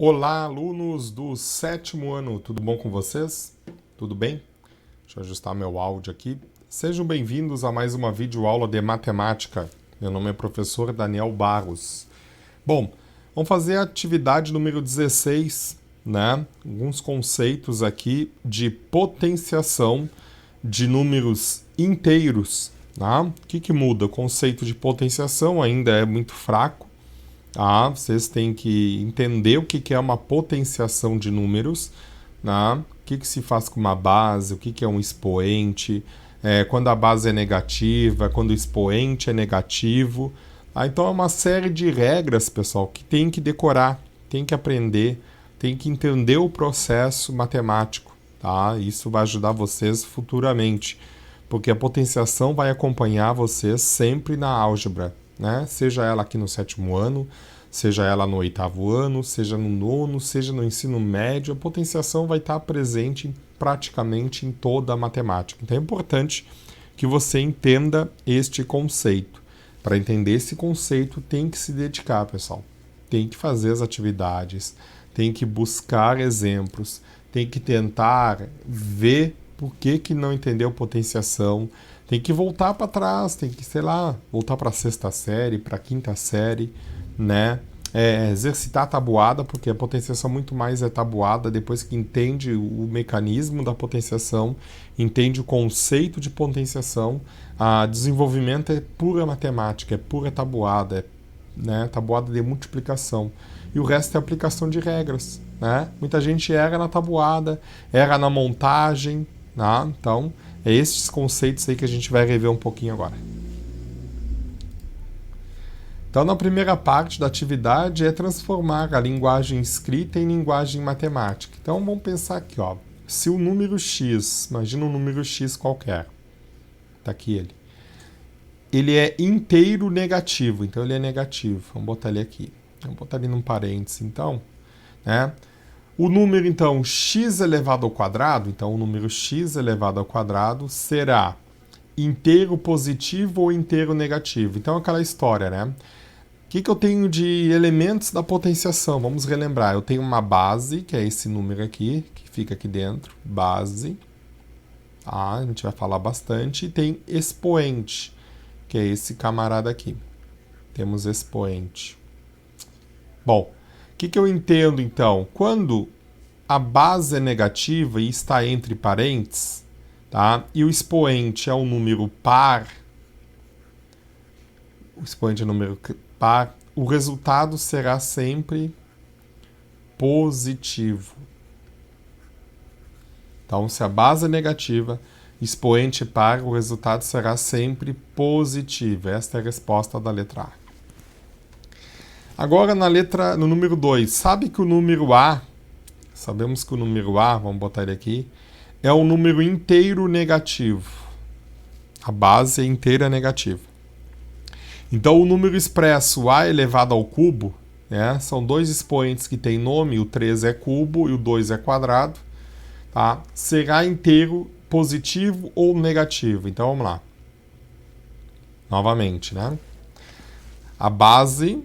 Olá, alunos do 7º ano, tudo bom com vocês? Tudo bem? Deixa eu ajustar meu áudio aqui. Sejam bem-vindos a mais uma videoaula de matemática. Meu nome é professor Daniel Barros. Bom, vamos fazer a atividade número 16, né? Alguns conceitos aqui de potenciação de números inteiros, tá? O que muda? O conceito de potenciação ainda é muito fraco. Vocês têm que entender o que é uma potenciação de números, né? O que se faz com uma base, o que é um expoente, quando a base é negativa, quando o expoente é negativo. Então é uma série de regras, pessoal, que tem que decorar, tem que aprender, tem que entender o processo matemático. Tá? Isso vai ajudar vocês futuramente, porque a potenciação vai acompanhar vocês sempre na álgebra. Né? Seja ela aqui no 7º ano, seja ela no 8º ano, seja no 9º, seja no ensino médio, a potenciação vai estar presente praticamente em toda a matemática. Então é importante que você entenda este conceito. Para entender esse conceito, tem que se dedicar, pessoal. Tem que fazer as atividades, tem que buscar exemplos, tem que tentar ver por que não entendeu potenciação. Tem que voltar para trás, tem que, voltar para a 6ª série, para a 5ª série, né? Exercitar a tabuada, porque a potenciação muito mais é tabuada depois que entende o mecanismo da potenciação, entende o conceito de potenciação. A desenvolvimento é pura matemática, é pura tabuada, tabuada de multiplicação. E o resto é aplicação de regras, né? Muita gente erra na tabuada, erra na montagem, né? Então, é esses conceitos aí que a gente vai rever um pouquinho agora. Então, na primeira parte da atividade é transformar a linguagem escrita em linguagem matemática. Então, vamos pensar aqui, ó. Se o número x, imagina um número x qualquer, tá aqui ele. Ele é inteiro negativo, então ele é negativo. Vamos botar ele aqui. Vamos botar ele num parênteses, então, né? O número, então, x elevado ao quadrado, então o número x elevado ao quadrado será inteiro positivo ou inteiro negativo. Então, aquela história, né? O que eu tenho de elementos da potenciação? Vamos relembrar. Eu tenho uma base, que é esse número aqui, que fica aqui dentro, base. A gente vai falar bastante. E tem expoente, que é esse camarada aqui. Temos expoente. Bom, o que eu entendo, então? Quando a base é negativa e está entre parênteses, tá? E o expoente é um número par, o resultado será sempre positivo. Então, se a base é negativa, expoente par, o resultado será sempre positivo. Esta é a resposta da letra A. Agora, no número 2, sabemos que o número A, vamos botar ele aqui, é um número inteiro negativo. A base é inteira negativa. Então, o número expresso A elevado ao cubo, né, são dois expoentes que têm nome, o 3 é cubo e o 2 é quadrado, tá? Será inteiro positivo ou negativo. Então, vamos lá. Novamente, né? A base,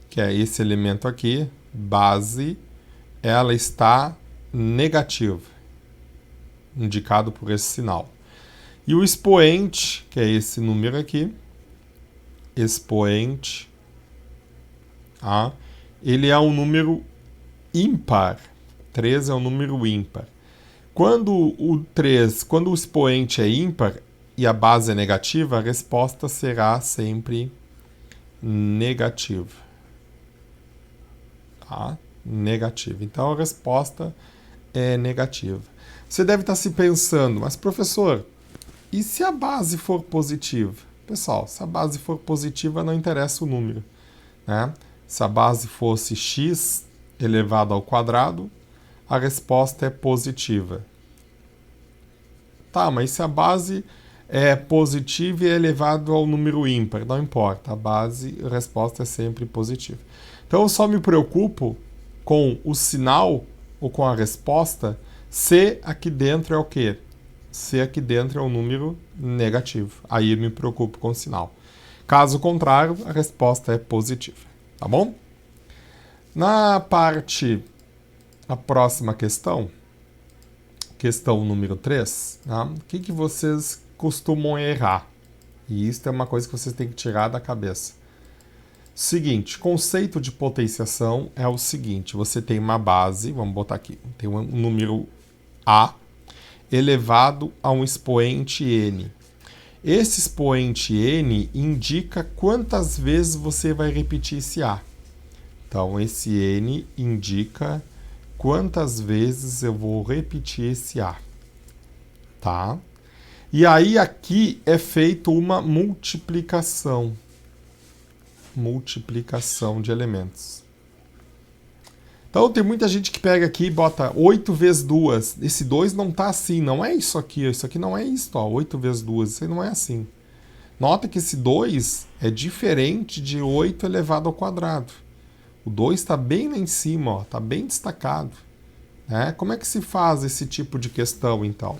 que é esse elemento aqui, base, ela está negativa, indicado por esse sinal. E o expoente, que é esse número aqui, expoente, ele é um número ímpar. 3 é um número ímpar. Quando o expoente é ímpar e a base é negativa, a resposta será sempre negativa. Negativa. Então, a resposta é negativa. Você deve estar se pensando, mas professor, e se a base for positiva? Pessoal, se a base for positiva, não interessa o número, né? Se a base fosse x elevado ao quadrado, a resposta é positiva. Tá, mas se a base é positiva e é elevado ao número ímpar, não importa, a resposta é sempre positiva. Então, eu só me preocupo com o sinal ou com a resposta se aqui dentro é o quê? Se aqui dentro é um número negativo. Aí eu me preocupo com o sinal. Caso contrário, a resposta é positiva. Tá bom? Na parte a próxima questão, questão número 3, tá? O que vocês costumam errar? E isso é uma coisa que vocês têm que tirar da cabeça. Seguinte, conceito de potenciação é o seguinte, você tem uma base, vamos botar aqui, tem um número A elevado a um expoente N. Esse expoente N indica quantas vezes você vai repetir esse A. Então, esse N indica quantas vezes eu vou repetir esse A. Tá? E aí, aqui é feito uma multiplicação. Multiplicação de elementos. Então, tem muita gente que pega aqui e bota 8 vezes 2. Esse 2 não está assim, não é isso aqui. Isso aqui não é isso, ó, 8 vezes 2. Isso aí não é assim. Nota que esse 2 é diferente de 8 elevado ao quadrado. O 2 está bem lá em cima, está bem destacado. Né? Como é que se faz esse tipo de questão, então?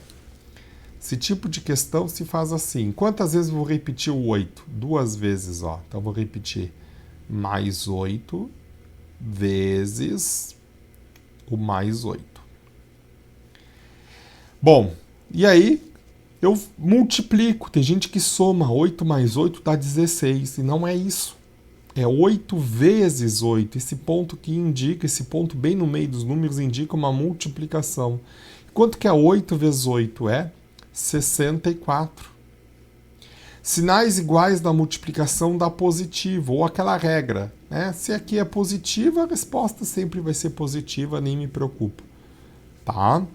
Esse tipo de questão se faz assim. Quantas vezes eu vou repetir o 8? 2 vezes, ó. Então, eu vou repetir mais 8 vezes o mais 8. Bom, e aí eu multiplico. Tem gente que soma 8 mais 8 dá 16. E não é isso. É 8 vezes 8. Esse ponto que indica, esse ponto bem no meio dos números, indica uma multiplicação. Quanto que é 8 vezes 8? É 64. Sinais iguais da multiplicação dá positivo, ou aquela regra. Né? Se aqui é positiva, a resposta sempre vai ser positiva, nem me preocupo. Tá?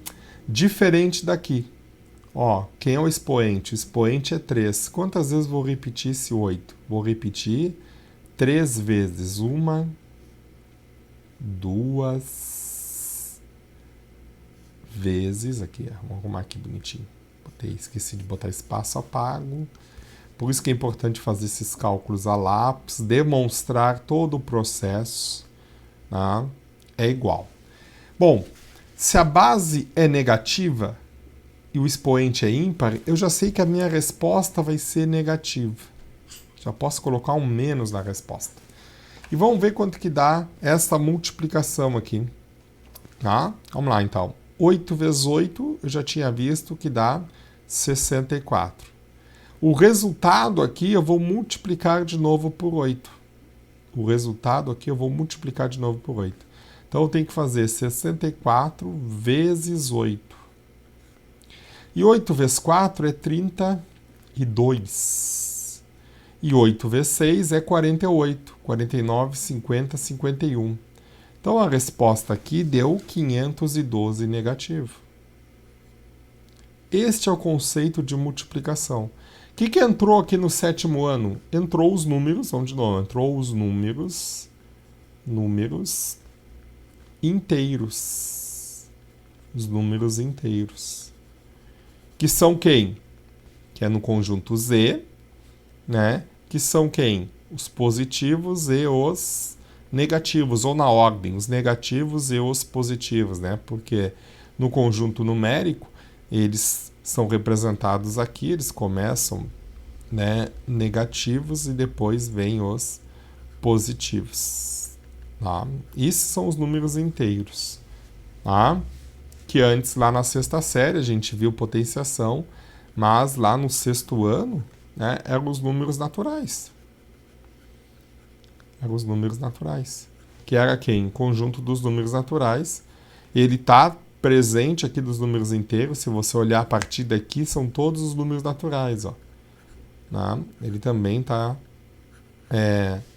Diferente daqui. Ó, quem é o expoente? O expoente é 3. Quantas vezes vou repetir esse 8? Vou repetir 3 vezes. 1, 2 vezes. Aqui, vamos arrumar aqui bonitinho. Esqueci de botar espaço, apago. Por isso que é importante fazer esses cálculos a lápis, demonstrar todo o processo. Tá? É igual. Bom, se a base é negativa e o expoente é ímpar, eu já sei que a minha resposta vai ser negativa. Já posso colocar um menos na resposta. E vamos ver quanto que dá essa multiplicação aqui. Tá? Vamos lá, então. 8 vezes 8, eu já tinha visto que dá 64. O resultado aqui eu vou multiplicar de novo por 8. O resultado aqui eu vou multiplicar de novo por 8. Então eu tenho que fazer 64 vezes 8. E 8 vezes 4 é 32. E 8 vezes 6 é 48. 49, 50, 51. Então a resposta aqui deu 512 negativo. Este é o conceito de multiplicação. O que entrou aqui no 7º ano? Entrou os números, vamos de novo, entrou os números inteiros. Os números inteiros. Que são quem? Que é no conjunto Z, né? Que são quem? Os positivos e os negativos, ou na ordem, os negativos e os positivos, né? Porque no conjunto numérico, eles são representados aqui, eles começam, né, negativos e depois vêm os positivos. Tá? Esses são os números inteiros. Tá? Que antes, lá na 6ª série, a gente viu potenciação, mas lá no 6º ano, né, eram os números naturais. Eram os números naturais. Que era quem? Conjunto dos números naturais. Ele está presente aqui dos números inteiros. Se você olhar a partir daqui, são todos os números naturais. Ó. Tá? Ele também está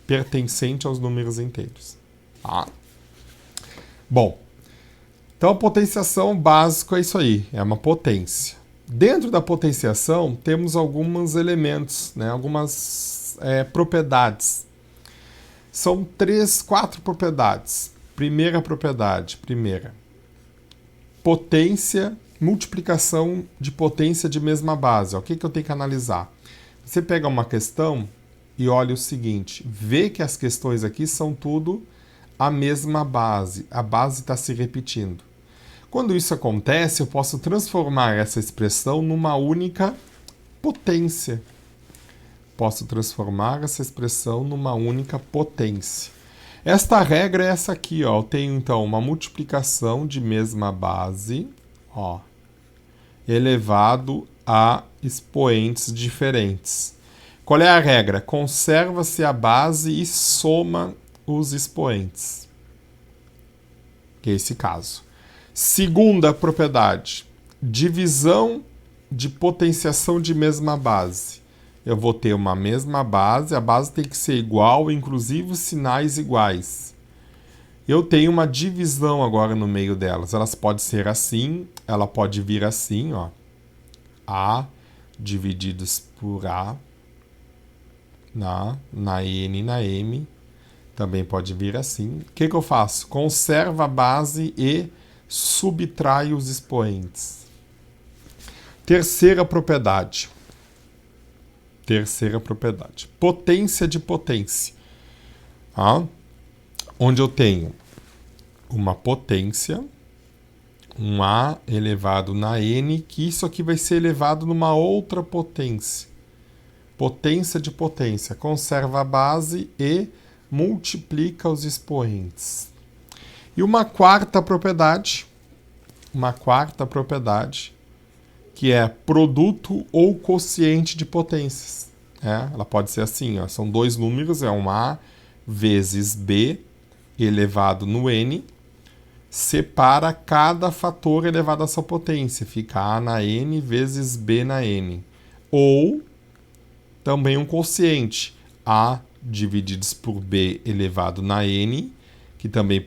pertencente aos números inteiros. Tá? Bom, então a potenciação básica é isso aí, é uma potência. Dentro da potenciação temos alguns elementos, né, algumas propriedades. São 4 propriedades. Primeira propriedade, potência, multiplicação de potência de mesma base. Ó. O que eu tenho que analisar? Você pega uma questão e olha o seguinte, vê que as questões aqui são tudo a mesma base. A base está se repetindo. Quando isso acontece, eu posso transformar essa expressão numa única potência. Posso transformar essa expressão numa única potência. Esta regra é essa aqui, ó. Eu tenho, então, uma multiplicação de mesma base, ó, elevado a expoentes diferentes. Qual é a regra? Conserva-se a base e soma os expoentes. Que é esse caso. Segunda propriedade, divisão de potenciação de mesma base. Eu vou ter uma mesma base, a base tem que ser igual, inclusive os sinais iguais. Eu tenho uma divisão agora no meio delas. Elas podem ser assim, ela pode vir assim, ó. A divididos por A, na N e na M. Também pode vir assim. O que eu faço? Conserva a base e subtrai os expoentes. Terceira propriedade. Potência de potência. Onde eu tenho uma potência, um A elevado na N, que isso aqui vai ser elevado numa outra potência. Potência de potência. Conserva a base e multiplica os expoentes. E uma quarta propriedade, que é produto ou quociente de potências. Ela pode ser assim, ó, são dois números, é um A vezes B elevado no N, separa cada fator elevado à sua potência, fica A na N vezes B na N. Ou também um quociente, A divididos por B elevado na N, que também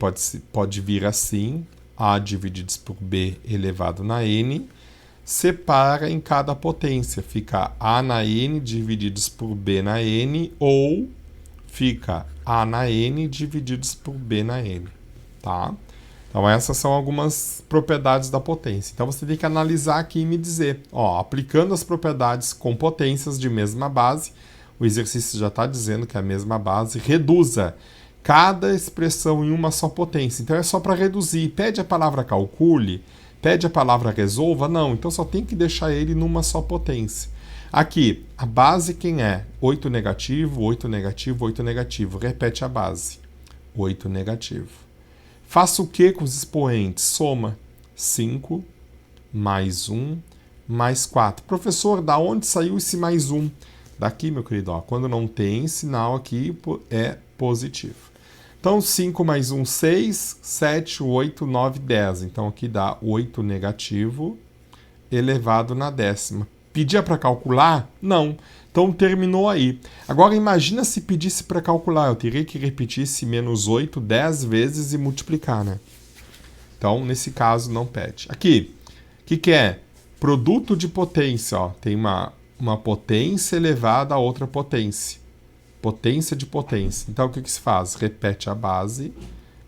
pode vir assim, A divididos por B elevado na N, separa em cada potência, fica A na N divididos por B na N, ou fica A na N divididos por B na N, tá? Então essas são algumas propriedades da potência. Então você tem que analisar aqui e me dizer, ó, aplicando as propriedades com potências de mesma base, o exercício já está dizendo que é a mesma base, reduza cada expressão em uma só potência. Então é só para reduzir. Pede a palavra calcule, pede a palavra resolva, não. Então só tem que deixar ele numa só potência. Aqui, a base quem é? 8 negativo, 8 negativo, 8 negativo. Repete a base. 8 negativo. Faça o que com os expoentes? Soma 5 mais 1 mais 4. Professor, da onde saiu esse mais 1? Daqui, meu querido, ó, quando não tem sinal aqui, é positivo. Então, 5 mais 1, 6, 7, 8, 9, 10. Então, aqui dá 8 negativo elevado na décima. Pedia para calcular? Não. Então, terminou aí. Agora, imagina se pedisse para calcular. Eu teria que repetir esse menos 8 10 vezes e multiplicar, né? Então, nesse caso, não pede. Aqui, o que é? Produto de potência. Ó. Tem uma potência elevada a outra potência. Potência de potência. Então, o que se faz? Repete a base,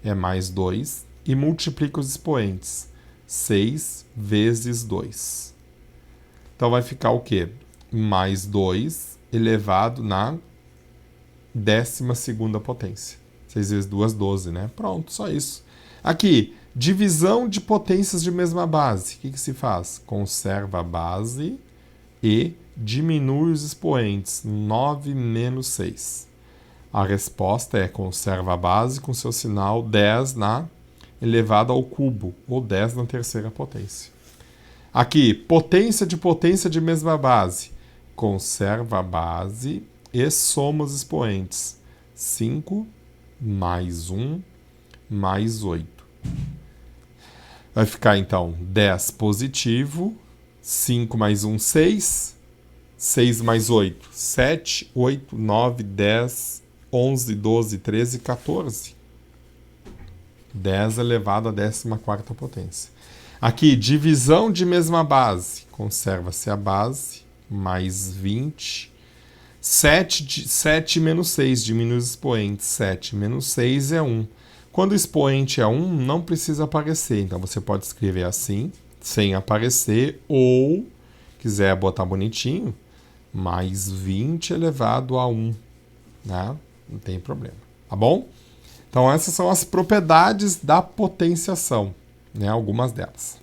é mais 2, e multiplica os expoentes. 6 vezes 2. Então, vai ficar o quê? Mais 2 elevado na 12ª potência. 6 vezes 2, 12, né? Pronto, só isso. Aqui, divisão de potências de mesma base. O que se faz? Conserva a base e diminui os expoentes. 9 menos 6. A resposta é conserva a base com seu sinal 10 elevado ao cubo, ou 10 na terceira potência. Aqui, potência de mesma base. Conserva a base e soma os expoentes. 5 mais 1 mais 8. Vai ficar, então, 10 positivo. 5 mais 1, 6. 6 mais 8, 7, 8, 9, 10, 11, 12, 13, 14. 10 elevado à 14ª potência. Aqui, divisão de mesma base. Conserva-se a base, mais 20. 7 menos 6, diminui os expoentes. 7 menos 6 é 1. Quando o expoente é 1, não precisa aparecer. Então, você pode escrever assim, sem aparecer, ou, quiser botar bonitinho, mais 20 elevado a 1. Né? Não tem problema. Tá bom? Então, essas são as propriedades da potenciação. Né? Algumas delas.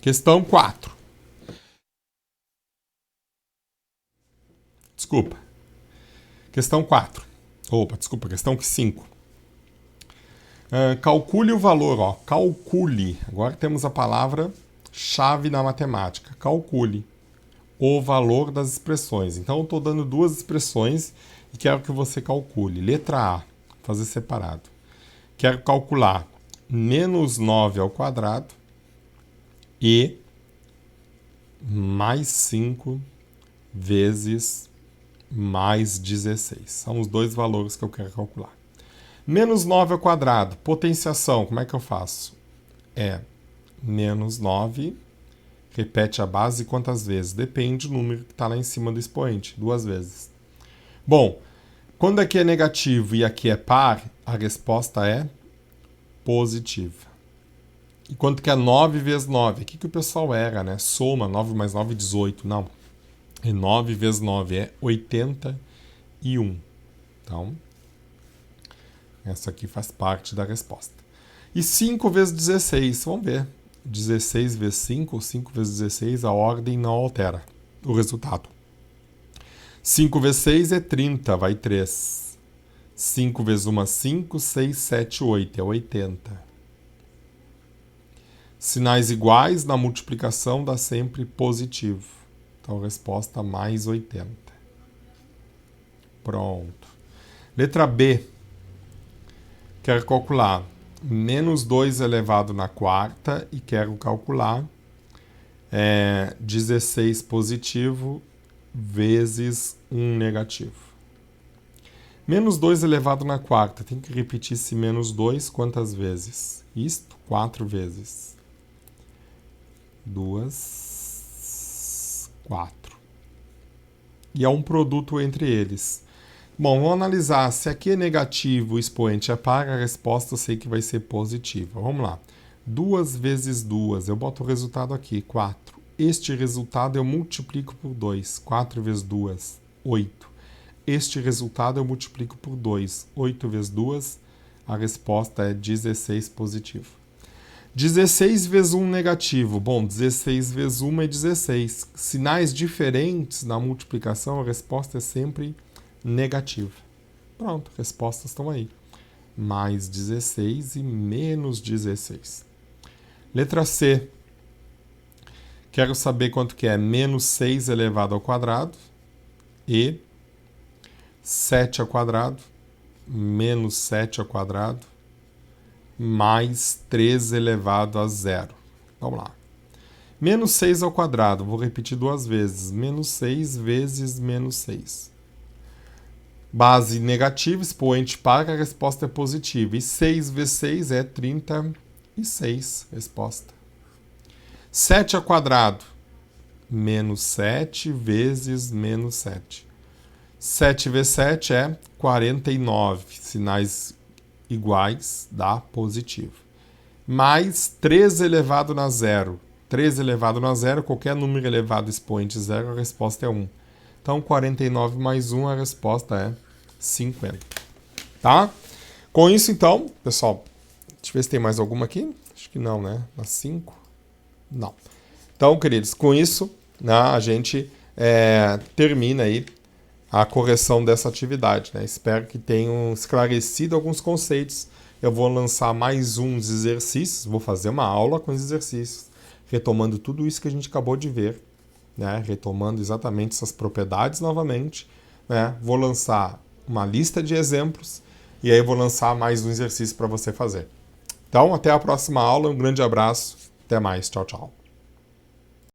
Questão 4. Desculpa. Questão 4. Opa, desculpa, questão 5. Calcule o valor, ó, calcule. Agora temos a palavra-chave na matemática. Calcule o valor das expressões. Então, eu estou dando duas expressões e quero que você calcule. Letra A, fazer separado. Quero calcular menos 9 ao quadrado e mais 5 vezes mais 16. São os dois valores que eu quero calcular. Menos 9 ao quadrado, potenciação, como é que eu faço? É menos 9, repete a base quantas vezes? Depende do número que está lá em cima do expoente, 2 vezes. Bom, quando aqui é negativo e aqui é par, a resposta é positiva. E quanto que é 9 vezes 9? Aqui que o pessoal erra, né? Soma 9 mais 9, 18. Não. E 9 vezes 9 é 81. Então, essa aqui faz parte da resposta. E 5 vezes 16, vamos ver. 16 vezes 5 ou 5 vezes 16, a ordem não altera o resultado. 5 vezes 6 é 30, vai 3. 5 vezes 1 é 5, 6, 7, 8, é 80. Sinais iguais na multiplicação dá sempre positivo. Então, resposta mais 80. Pronto. Letra B. Quero calcular menos 2 elevado na quarta e quero calcular 16 positivo vezes 1 negativo. Menos 2 elevado na quarta. Tem que repetir esse menos 2 quantas vezes? Isto, 4 vezes. 2, 4. E é um produto entre eles. Bom, vamos analisar. Se aqui é negativo, o expoente é par, a resposta eu sei que vai ser positiva. Vamos lá. 2 vezes 2, eu boto o resultado aqui, 4. Este resultado eu multiplico por 2. 4 vezes 2, 8. Este resultado eu multiplico por 2. 8 vezes 2, a resposta é 16 positivo. 16 vezes 1 negativo. Bom, 16 vezes 1 é 16. Sinais diferentes na multiplicação, a resposta é sempre negativa. Pronto, respostas estão aí. Mais 16 e menos 16. Letra C. Quero saber quanto que é menos 6 elevado ao quadrado e 7 ao quadrado, menos 7 ao quadrado, mais 3 elevado a zero. Vamos lá. Menos 6 ao quadrado, vou repetir 2 vezes. Menos 6 vezes menos 6. Base negativa, expoente par, a resposta é positiva. E 6 vezes 6 é 36, resposta. 7 ao quadrado, menos 7 vezes menos 7. 7 vezes 7 é 49, sinais iguais dá positivo. Mais 3 elevado na zero. 3 elevado na zero, qualquer número elevado expoente zero, a resposta é 1. Então, 49 mais 1, a resposta é 50. Tá? Com isso, então, pessoal, deixa eu ver se tem mais alguma aqui. Acho que não, né? Na 5? Não. Então, queridos, com isso, né, a gente termina aí a correção dessa atividade, né? Espero que tenham esclarecido alguns conceitos. Eu vou lançar mais uns exercícios, vou fazer uma aula com os exercícios, retomando tudo isso que a gente acabou de ver, né? Retomando exatamente essas propriedades novamente, né? Vou lançar uma lista de exemplos e aí vou lançar mais um exercício para você fazer. Então, até a próxima aula, um grande abraço, até mais, tchau, tchau.